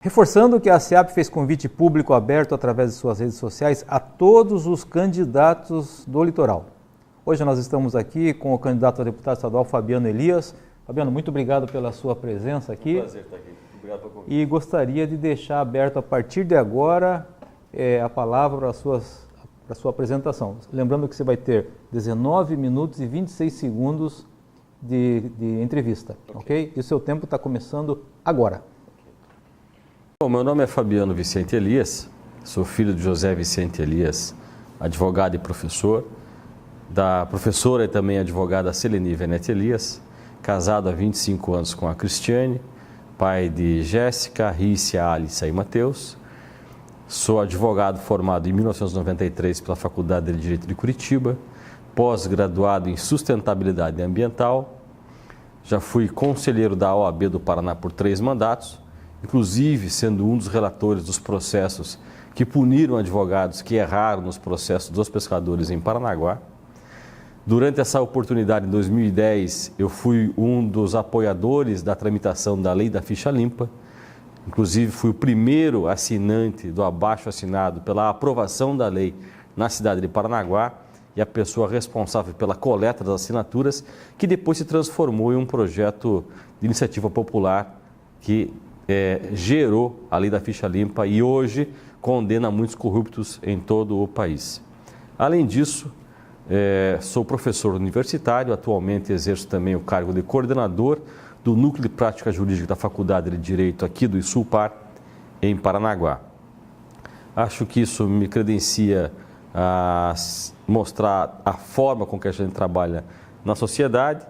Reforçando que a SEAP fez convite público aberto através de suas redes sociais a todos os candidatos do litoral. Hoje nós estamos aqui com o candidato a deputado estadual Fabiano Elias. Fabiano, muito obrigado pela sua presença aqui. É um prazer estar aqui. Obrigado pelo convite. E gostaria de deixar aberto a partir de agora a palavra para a sua apresentação. Lembrando que você vai ter 19 minutos e 26 segundos de entrevista, ok? E o seu tempo está começando agora. Bom, meu nome é Fabiano Vicente Elias, sou filho de José Vicente Elias, advogado e professor, da professora e também advogada Seleni Venete Elias, casado há 25 anos com a Cristiane, pai de Jéssica, Rícia, Alice e Mateus. Sou advogado formado em 1993 pela Faculdade de Direito de Curitiba, pós-graduado em Sustentabilidade Ambiental. Já fui conselheiro da OAB do Paraná por 3 mandatos, inclusive sendo um dos relatores dos processos que puniram advogados que erraram nos processos dos pescadores em Paranaguá. Durante essa oportunidade, em 2010, eu fui um dos apoiadores da tramitação da Lei da Ficha Limpa. Inclusive, fui o primeiro assinante do abaixo-assinado pela aprovação da lei na cidade de Paranaguá e a pessoa responsável pela coleta das assinaturas, que depois se transformou em um projeto de iniciativa popular que gerou a Lei da Ficha Limpa e hoje condena muitos corruptos em todo o país. Além disso, sou professor universitário, atualmente exerço também o cargo de coordenador do Núcleo de Prática Jurídica da Faculdade de Direito aqui do Isulpar, em Paranaguá. Acho que isso me credencia a mostrar a forma com que a gente trabalha na sociedade.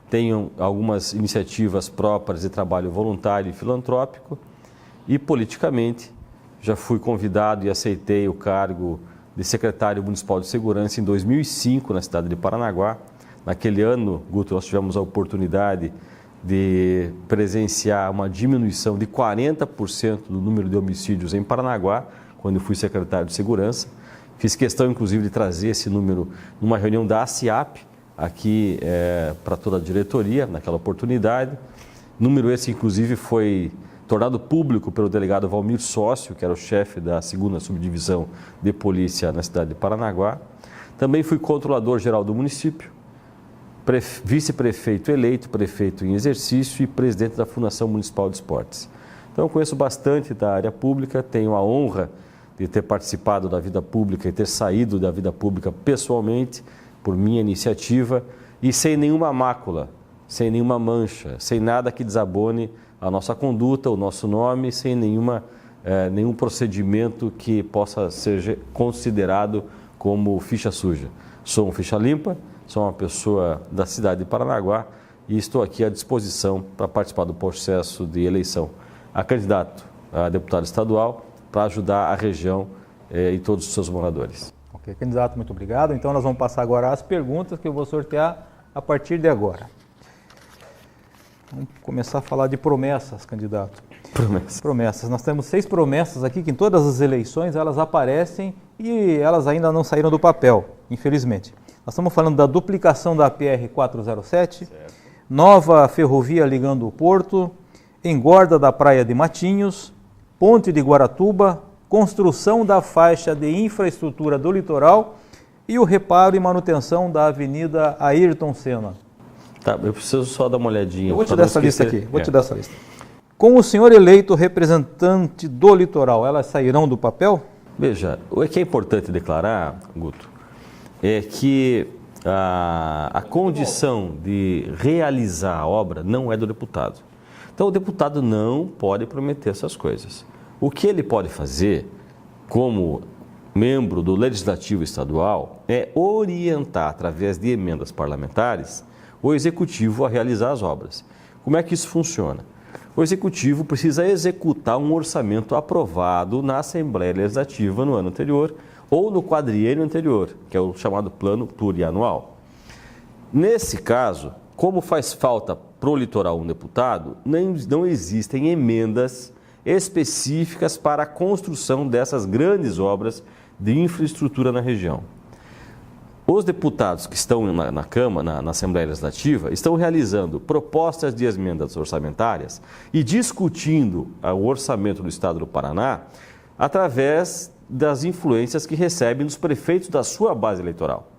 Tenho algumas iniciativas próprias de trabalho voluntário e filantrópico e, politicamente, já fui convidado e aceitei o cargo de secretário municipal de segurança em 2005 na cidade de Paranaguá. Naquele ano, Guto, nós tivemos a oportunidade de presenciar uma diminuição de 40% do número de homicídios em Paranaguá, quando eu fui secretário de segurança. Fiz questão, inclusive, de trazer esse número numa reunião da ASEAP, aqui para toda a diretoria, naquela oportunidade. Número esse, inclusive, foi tornado público pelo delegado Valmir Sócio, que era o chefe da 2ª Subdivisão de Polícia na cidade de Paranaguá. Também fui controlador-geral do município, vice-prefeito eleito, prefeito em exercício e presidente da Fundação Municipal de Esportes. Então, eu conheço bastante da área pública, tenho a honra de ter participado da vida pública e ter saído da vida pública pessoalmente, por minha iniciativa e sem nenhuma mácula, sem nenhuma mancha, sem nada que desabone a nossa conduta, o nosso nome, sem nenhum procedimento que possa ser considerado como ficha suja. Sou um ficha limpa, sou uma pessoa da cidade de Paranaguá e estou aqui à disposição para participar do processo de eleição a candidato a deputado estadual para ajudar a região e todos os seus moradores. Ok, candidato, muito obrigado. Então nós vamos passar agora às perguntas que eu vou sortear a partir de agora. Vamos começar a falar de promessas, candidato. Promessas. Nós temos 6 promessas aqui que em todas as eleições elas aparecem e elas ainda não saíram do papel, infelizmente. Nós estamos falando da duplicação da PR-407, nova ferrovia ligando o Porto, engorda da Praia de Matinhos, ponte de Guaratuba, construção da faixa de infraestrutura do litoral e o reparo e manutenção da Avenida Ayrton Senna. Tá, eu preciso só dar uma olhadinha. Eu vou te dar essa lista aqui, te dar essa lista. Com o senhor eleito representante do litoral, elas sairão do papel? Veja, o que é importante declarar, Guto, é que a condição de realizar a obra não é do deputado. Então, o deputado não pode prometer essas coisas. O que ele pode fazer, como membro do Legislativo Estadual, é orientar, através de emendas parlamentares, o Executivo a realizar as obras. Como é que isso funciona? O Executivo precisa executar um orçamento aprovado na Assembleia Legislativa no ano anterior ou no quadriênio anterior, que é o chamado Plano Plurianual. Nesse caso, como faz falta para o litoral um deputado, não existem emendas específicas para a construção dessas grandes obras de infraestrutura na região. Os deputados que estão na Câmara, na Assembleia Legislativa, estão realizando propostas de emendas orçamentárias e discutindo o orçamento do Estado do Paraná através das influências que recebem dos prefeitos da sua base eleitoral.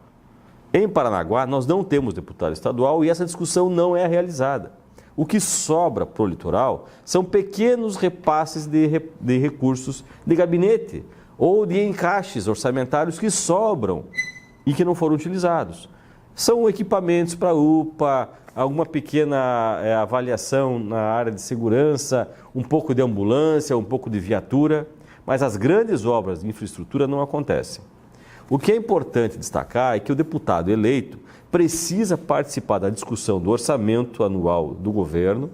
Em Paranaguá, nós não temos deputado estadual e essa discussão não é realizada. O que sobra para o litoral são pequenos repasses de recursos de gabinete ou de encaixes orçamentários que sobram e que não foram utilizados. São equipamentos para UPA, alguma pequena avaliação na área de segurança, um pouco de ambulância, um pouco de viatura, mas as grandes obras de infraestrutura não acontecem. O que é importante destacar é que o deputado eleito precisa participar da discussão do orçamento anual do governo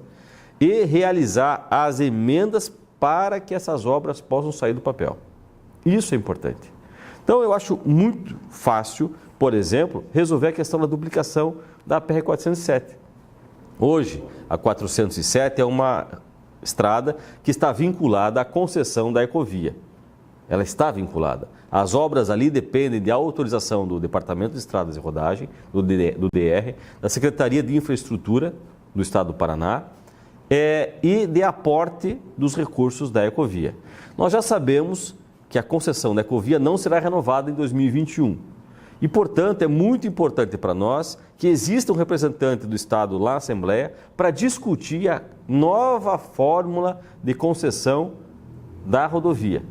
e realizar as emendas para que essas obras possam sair do papel. Isso é importante. Então, eu acho muito fácil, por exemplo, resolver a questão da duplicação da PR-407. Hoje, a 407 é uma estrada que está vinculada à concessão da Ecovia. Ela está vinculada. As obras ali dependem de autorização do Departamento de Estradas e Rodagem, do DR, da Secretaria de Infraestrutura do Estado do Paraná e de aporte dos recursos da Ecovia. Nós já sabemos que a concessão da Ecovia não será renovada em 2021. E, portanto, é muito importante para nós que exista um representante do Estado lá na Assembleia para discutir a nova fórmula de concessão da rodovia,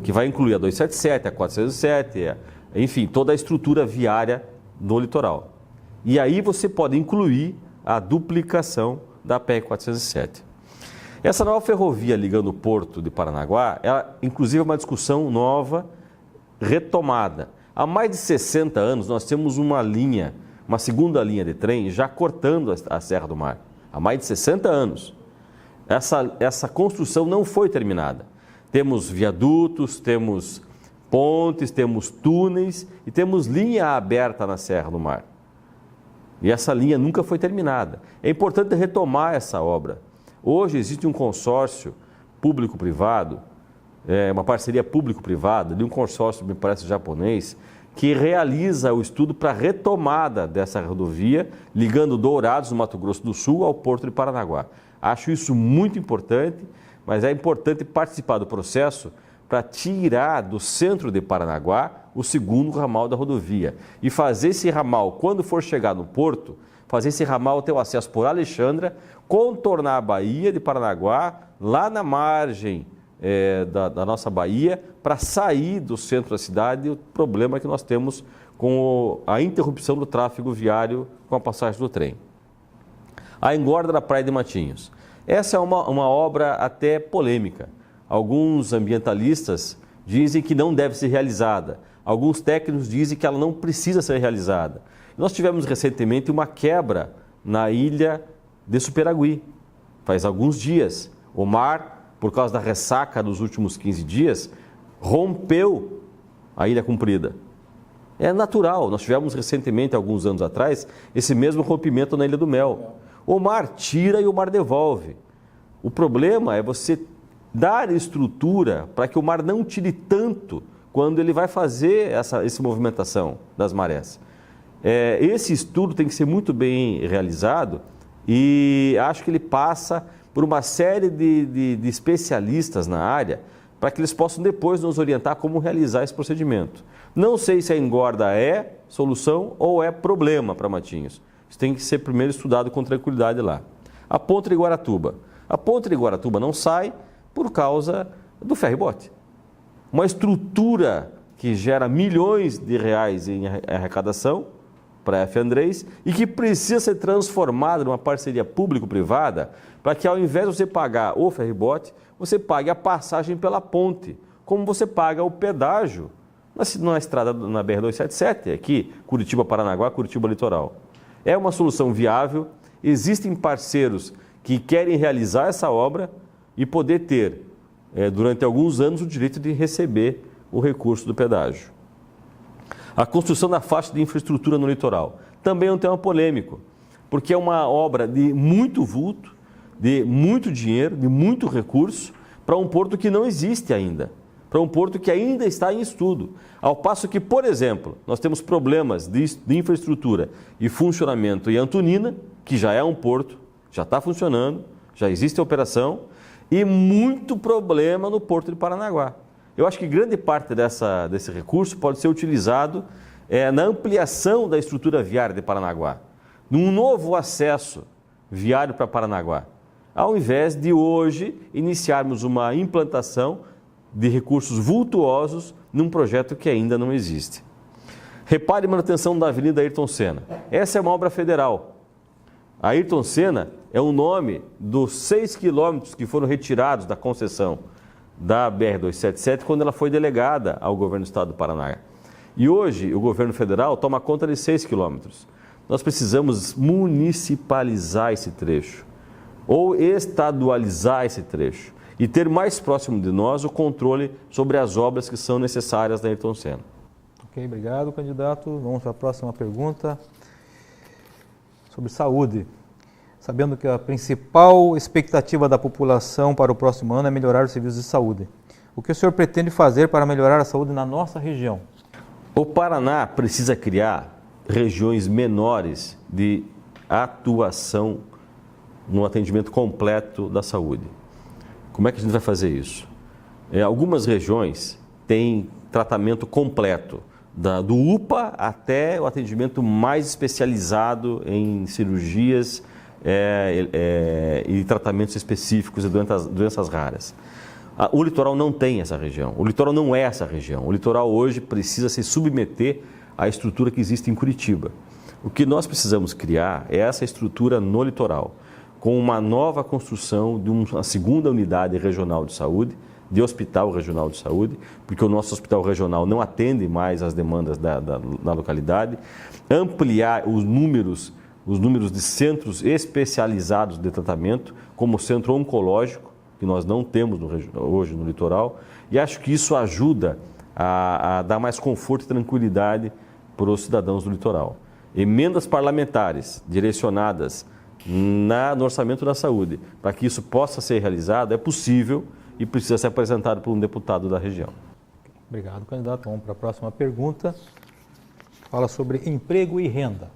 que vai incluir a 277, a 407, enfim, toda a estrutura viária do litoral. E aí você pode incluir a duplicação da PR-407. Essa nova ferrovia ligando o Porto de Paranaguá, ela, inclusive, é uma discussão nova, retomada. Há mais de 60 anos, nós temos uma segunda linha de trem já cortando a Serra do Mar. Há mais de 60 anos. Essa construção não foi terminada. Temos viadutos, temos pontes, temos túneis e temos linha aberta na Serra do Mar. E essa linha nunca foi terminada. É importante retomar essa obra. Hoje existe um consórcio público-privado, uma parceria público-privada, de um consórcio, me parece, japonês, que realiza o estudo para a retomada dessa rodovia, ligando Dourados, no Mato Grosso do Sul, ao Porto de Paranaguá. Acho isso muito importante, mas é importante participar do processo para tirar do centro de Paranaguá o segundo ramal da rodovia e fazer esse ramal, quando for chegar no Porto, fazer esse ramal ter o acesso por Alexandra, contornar a Baía de Paranaguá, lá na margem da nossa Baía, para sair do centro da cidade e o problema que nós temos com a interrupção do tráfego viário com a passagem do trem. A engorda da Praia de Matinhos. Essa é uma obra até polêmica. Alguns ambientalistas dizem que não deve ser realizada. Alguns técnicos dizem que ela não precisa ser realizada. Nós tivemos recentemente uma quebra na ilha de Superagui, faz alguns dias. O mar, por causa da ressaca dos últimos 15 dias, rompeu a Ilha Comprida. É natural, nós tivemos recentemente, alguns anos atrás, esse mesmo rompimento na Ilha do Mel. O mar tira e o mar devolve. O problema é você dar estrutura para que o mar não tire tanto quando ele vai fazer essa movimentação das marés. Esse estudo tem que ser muito bem realizado e acho que ele passa por uma série de especialistas na área para que eles possam depois nos orientar como realizar esse procedimento. Não sei se a engorda é solução ou é problema para Matinhos. Isso tem que ser primeiro estudado com tranquilidade lá. A Ponte de Guaratuba. A Ponte de Guaratuba não sai por causa do ferry-bote. Uma estrutura que gera milhões de reais em arrecadação para a F. Andrés e que precisa ser transformada numa parceria público-privada para que, ao invés de você pagar o ferry-bote, você pague a passagem pela ponte, como você paga o pedágio na estrada, na BR-277, aqui, Curitiba-Paranaguá, Curitiba-Litoral. É uma solução viável, existem parceiros que querem realizar essa obra e poder ter, durante alguns anos, o direito de receber o recurso do pedágio. A construção da faixa de infraestrutura no litoral também é um tema polêmico, porque é uma obra de muito vulto, de muito dinheiro, de muito recurso, para um porto que não existe ainda. para um porto que ainda está em estudo. Ao passo que, por exemplo, nós temos problemas de infraestrutura e funcionamento em Antonina, que já é um porto, já está funcionando, já existe a operação, e muito problema no Porto de Paranaguá. Eu acho que grande parte desse recurso pode ser utilizado na ampliação da estrutura viária de Paranaguá, num novo acesso viário para Paranaguá, ao invés de hoje iniciarmos uma implantação de recursos vultuosos num projeto que ainda não existe. Repare a manutenção da Avenida Ayrton Senna. Essa é uma obra federal. A Ayrton Senna é o nome dos 6 quilômetros que foram retirados da concessão da BR-277 quando ela foi delegada ao governo do estado do Paraná. E hoje o governo federal toma conta de 6 quilômetros. Nós precisamos municipalizar esse trecho ou estadualizar esse trecho e ter mais próximo de nós o controle sobre as obras que são necessárias da Ayrton Senna. Ok, obrigado, candidato. Vamos para a próxima pergunta sobre saúde. Sabendo que a principal expectativa da população para o próximo ano é melhorar os serviços de saúde. O que o senhor pretende fazer para melhorar a saúde na nossa região? O Paraná precisa criar regiões menores de atuação no atendimento completo da saúde. Como é que a gente vai fazer isso? Algumas regiões têm tratamento completo, do UPA até o atendimento mais especializado em cirurgias e tratamentos específicos de doenças raras. O litoral não tem essa região, o litoral não é essa região. O litoral hoje precisa se submeter à estrutura que existe em Curitiba. O que nós precisamos criar é essa estrutura no litoral, com uma nova construção de uma segunda unidade regional de saúde, de hospital regional de saúde, porque o nosso hospital regional não atende mais às demandas da localidade, ampliar os números de centros especializados de tratamento, como o centro oncológico, que nós não temos hoje no litoral, e acho que isso ajuda a dar mais conforto e tranquilidade para os cidadãos do litoral. Emendas parlamentares direcionadas no orçamento da saúde, para que isso possa ser realizado, é possível e precisa ser apresentado por um deputado da região. Obrigado, candidato. Vamos para a próxima pergunta. Fala sobre emprego e renda.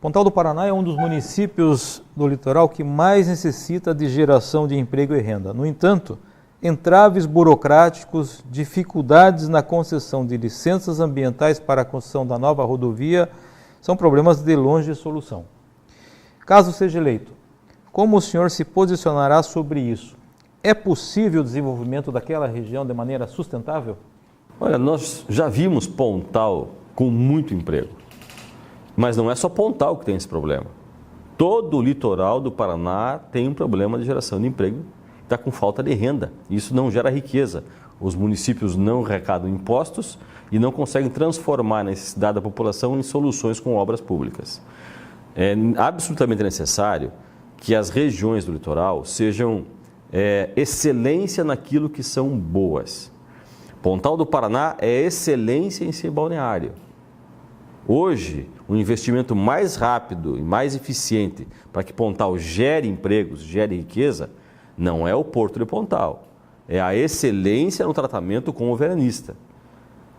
Pontal do Paraná é um dos municípios do litoral que mais necessita de geração de emprego e renda. No entanto, entraves burocráticos, dificuldades na concessão de licenças ambientais para a construção da nova rodovia são problemas de longe solução. Caso seja eleito, como o senhor se posicionará sobre isso? É possível o desenvolvimento daquela região de maneira sustentável? Olha, nós já vimos Pontal com muito emprego, mas não é só Pontal que tem esse problema. Todo o litoral do Paraná tem um problema de geração de emprego, está com falta de renda. Isso não gera riqueza. Os municípios não arrecadam impostos e não conseguem transformar a necessidade da população em soluções com obras públicas. É absolutamente necessário que as regiões do litoral sejam excelência naquilo que são boas. Pontal do Paraná é excelência em ser balneário. Hoje, o investimento mais rápido e mais eficiente para que Pontal gere empregos, gere riqueza, não é o Porto de Pontal, é a excelência no tratamento com o veranista.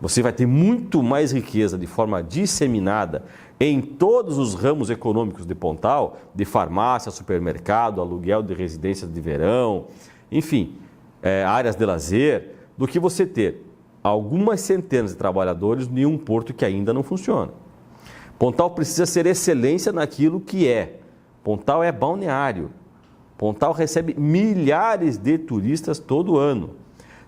Você vai ter muito mais riqueza de forma disseminada em todos os ramos econômicos de Pontal, de farmácia, supermercado, aluguel de residências de verão, enfim, áreas de lazer, do que você ter algumas centenas de trabalhadores em um porto que ainda não funciona. Pontal precisa ser excelência naquilo que é. Pontal é balneário. Pontal recebe milhares de turistas todo ano.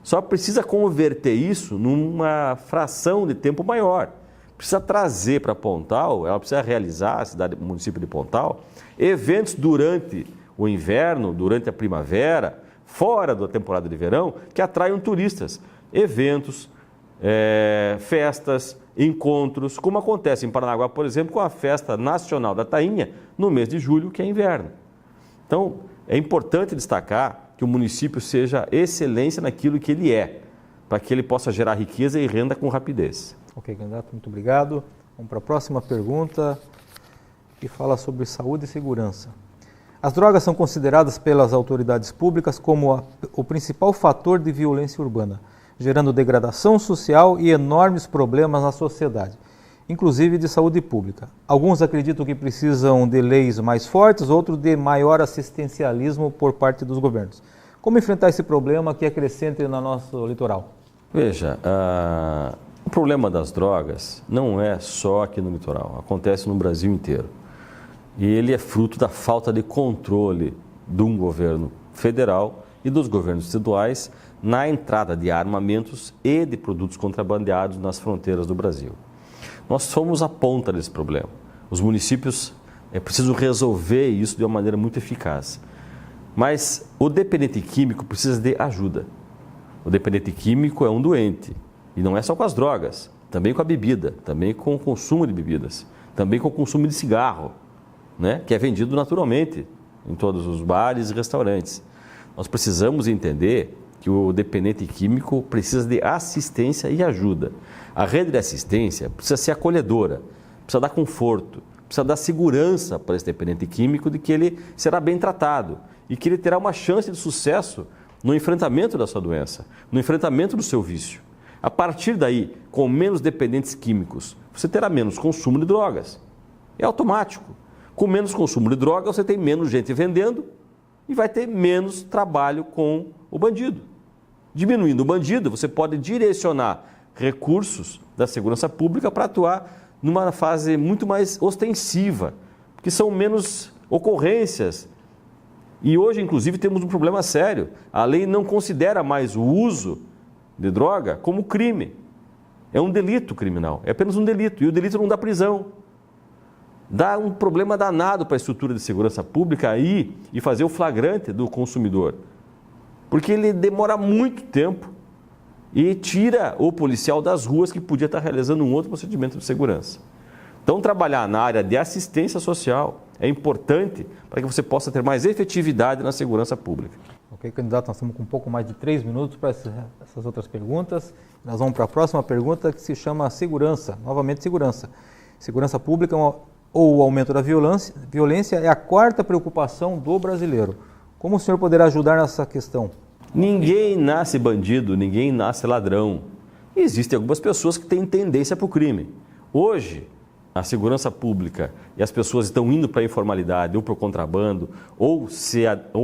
Só precisa converter isso numa fração de tempo maior. Precisa trazer para Pontal, ela precisa realizar, o município de Pontal, eventos durante o inverno, durante a primavera, fora da temporada de verão, que atraiam turistas. Eventos, festas, encontros, como acontece em Paranaguá, por exemplo, com a Festa Nacional da Tainha, no mês de julho, que é inverno. Então, é importante destacar que o município seja excelência naquilo que ele é, para que ele possa gerar riqueza e renda com rapidez. Ok, candidato, muito obrigado. Vamos para a próxima pergunta, que fala sobre saúde e segurança. As drogas são consideradas pelas autoridades públicas como o principal fator de violência urbana. gerando degradação social e enormes problemas na sociedade, inclusive de saúde pública. Alguns acreditam que precisam de leis mais fortes, outros de maior assistencialismo por parte dos governos. Como enfrentar esse problema que é crescente no nosso litoral? Veja, o problema das drogas não é só aqui no litoral, acontece no Brasil inteiro. E ele é fruto da falta de controle de um governo federal e dos governos estaduais na entrada de armamentos e de produtos contrabandeados nas fronteiras do Brasil. Nós somos a ponta desse problema. Os municípios precisam resolver isso de uma maneira muito eficaz. Mas o dependente químico precisa de ajuda. O dependente químico é um doente. E não é só com as drogas, também com a bebida, também com o consumo de bebidas, também com o consumo de cigarro, né, que é vendido naturalmente em todos os bares e restaurantes. Nós precisamos entender que o dependente químico precisa de assistência e ajuda. A rede de assistência precisa ser acolhedora, precisa dar conforto, precisa dar segurança para esse dependente químico de que ele será bem tratado e que ele terá uma chance de sucesso no enfrentamento da sua doença, no enfrentamento do seu vício. A partir daí, com menos dependentes químicos, você terá menos consumo de drogas. É automático. Com menos consumo de droga, você tem menos gente vendendo e vai ter menos trabalho com o bandido. Diminuindo o bandido, você pode direcionar recursos da segurança pública para atuar numa fase muito mais ostensiva, porque são menos ocorrências. E hoje, inclusive, temos um problema sério. A lei não considera mais o uso de droga como crime. É um delito criminal, é apenas um delito, e o delito não dá prisão. Dá um problema danado para a estrutura de segurança pública aí e fazer o flagrante do consumidor. Porque ele demora muito tempo e tira o policial das ruas que podia estar realizando um outro procedimento de segurança. Então, trabalhar na área de assistência social é importante para que você possa ter mais efetividade na segurança pública. Ok, candidato, nós estamos com um pouco mais de 3 minutos para essas outras perguntas. Nós vamos para a próxima pergunta, que se chama segurança. Novamente, segurança. Segurança pública ou o aumento da violência é a quarta preocupação do brasileiro. Como o senhor poderá ajudar nessa questão? Ninguém nasce bandido, ninguém nasce ladrão. Existem algumas pessoas que têm tendência para o crime. Hoje, a segurança pública e as pessoas estão indo para a informalidade ou para o contrabando ou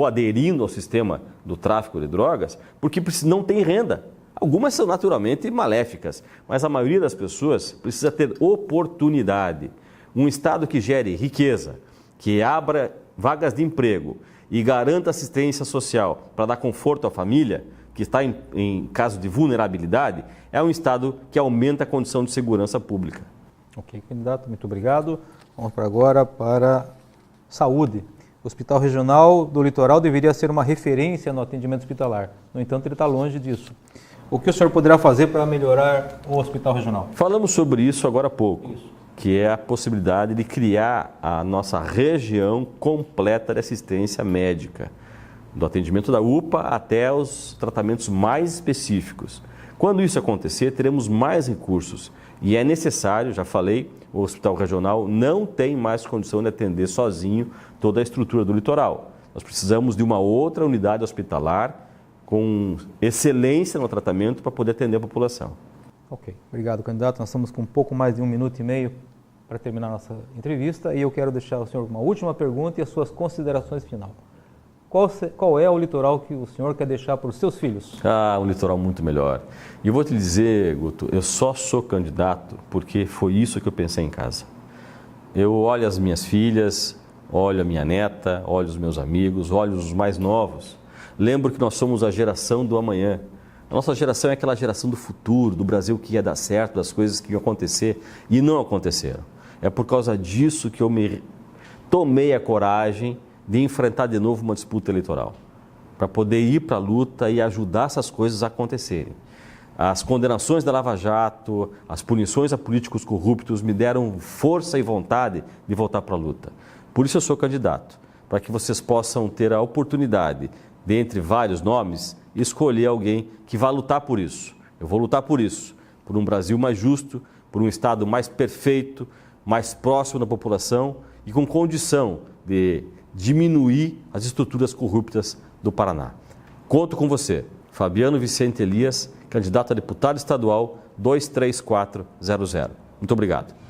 aderindo ao sistema do tráfico de drogas porque não tem renda. Algumas são naturalmente maléficas, mas a maioria das pessoas precisa ter oportunidade. Um Estado que gere riqueza, que abra vagas de emprego e garanta assistência social para dar conforto à família, que está em caso de vulnerabilidade, é um Estado que aumenta a condição de segurança pública. Ok, candidato, muito obrigado. Vamos agora para saúde. O Hospital Regional do Litoral deveria ser uma referência no atendimento hospitalar. No entanto, ele está longe disso. O que o senhor poderá fazer para melhorar o Hospital Regional? Falamos sobre isso agora há pouco, que é a possibilidade de criar a nossa região completa de assistência médica, do atendimento da UPA até os tratamentos mais específicos. Quando isso acontecer, teremos mais recursos. E é necessário, já falei, o Hospital Regional não tem mais condição de atender sozinho toda a estrutura do litoral. Nós precisamos de uma outra unidade hospitalar com excelência no tratamento para poder atender a população. Ok, obrigado, candidato. Nós estamos com um pouco mais de 1 minuto e meio para terminar nossa entrevista e eu quero deixar ao senhor uma última pergunta e as suas considerações final. Qual é o litoral que o senhor quer deixar para os seus filhos? Um litoral muito melhor. E eu vou te dizer, Guto, eu só sou candidato porque foi isso que eu pensei em casa. Eu olho as minhas filhas, olho a minha neta, olho os meus amigos, olho os mais novos. Lembro que nós somos a geração do amanhã. A nossa geração é aquela geração do futuro, do Brasil que ia dar certo, das coisas que iam acontecer e não aconteceram. É por causa disso que eu me tomei a coragem de enfrentar de novo uma disputa eleitoral, para poder ir para a luta e ajudar essas coisas a acontecerem. As condenações da Lava Jato, as punições a políticos corruptos me deram força e vontade de voltar para a luta. Por isso eu sou candidato, para que vocês possam ter a oportunidade, dentre vários nomes, escolher alguém que vá lutar por isso. Eu vou lutar por isso, por um Brasil mais justo, por um Estado mais perfeito, mais próximo da população e com condição de diminuir as estruturas corruptas do Paraná. Conto com você, Fabiano Vicente Elias, candidato a deputado estadual 23400. Muito obrigado.